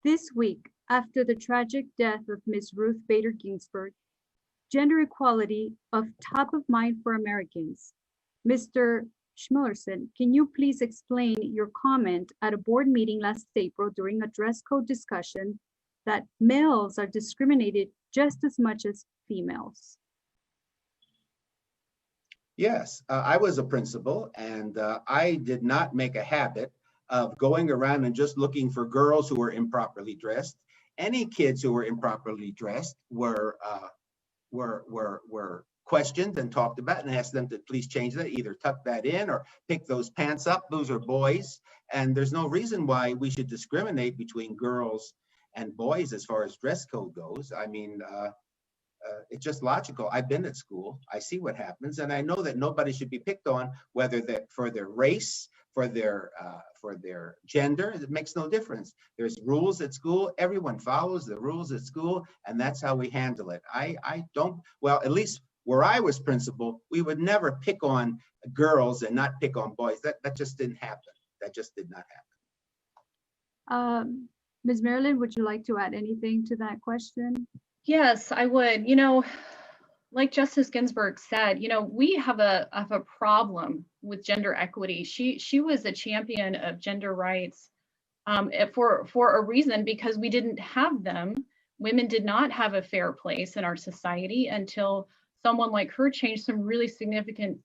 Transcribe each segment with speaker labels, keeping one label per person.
Speaker 1: This week, after the tragic death of Ms. Ruth Bader Ginsburg, gender equality of top of mind for Americans. Mr. Schmerelson, can you please explain your comment at a board meeting last April during a dress code discussion that males are discriminated just as much as females?
Speaker 2: Yes, I was a principal, and I did not make a habit of going around and just looking for girls who were improperly dressed. Any kids who were improperly dressed were questioned and talked about and asked them to please change that, either tuck that in or pick those pants up. Those are boys, and there's no reason why we should discriminate between girls and boys as far as dress code goes. I mean, it's just logical. I've been at school. I see what happens, and I know that nobody should be picked on, whether that for their race, for their gender. It makes no difference. There's rules at school. Everyone follows the rules at school, and that's how we handle it. I don't. Well, at least where I was principal, we would never pick on girls and not pick on boys. That just didn't happen. That just did not happen.
Speaker 1: Ms. Marilyn, would you like to add anything to that question?
Speaker 3: Yes, I would. You know, like Justice Ginsburg said, you know, we have a problem with gender equity. She was a champion of gender rights for a reason, because we didn't have them. Women did not have a fair place in our society until someone like her changed some really significant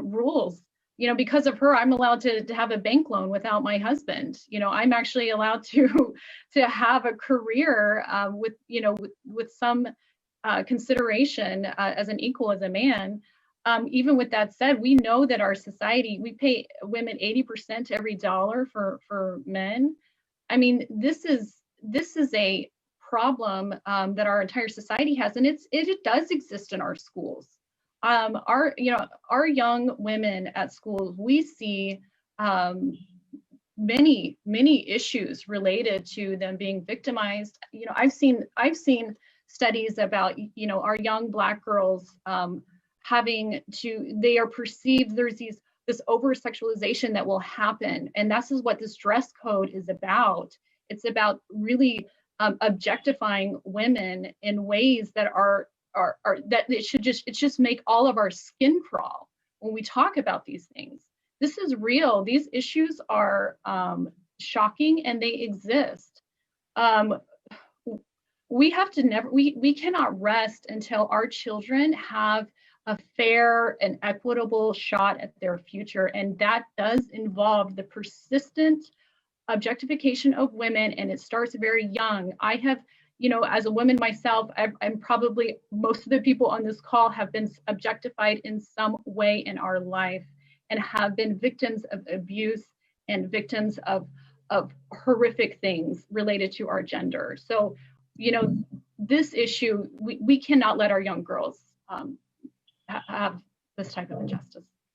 Speaker 3: rules. You know, because of her, I'm allowed to have a bank loan without my husband. You know, I'm actually allowed to have a career with some consideration as an equal as a man. Even with that said, we know that our society, we pay women 80% every dollar for men. I mean, this is a problem that our entire society has, and it does exist in our schools. Our young women at schools, we see many issues related to them being victimized. You know, I've seen studies about, you know, our young Black girls they are perceived, there's this over sexualization that will happen, and this is what this dress code is about. It's about really objectifying women in ways that are that it just make all of our skin crawl when we talk about these things. This is real. These issues are shocking, and they exist. We cannot rest until our children have a fair and equitable shot at their future, and that does involve the persistent objectification of women, and it starts very young. I have, you know, as a woman myself, I'm probably, most of the people on this call have been objectified in some way in our life and have been victims of abuse and victims of horrific things related to our gender. So, you know, this issue, we cannot let our young girls have this type of injustice.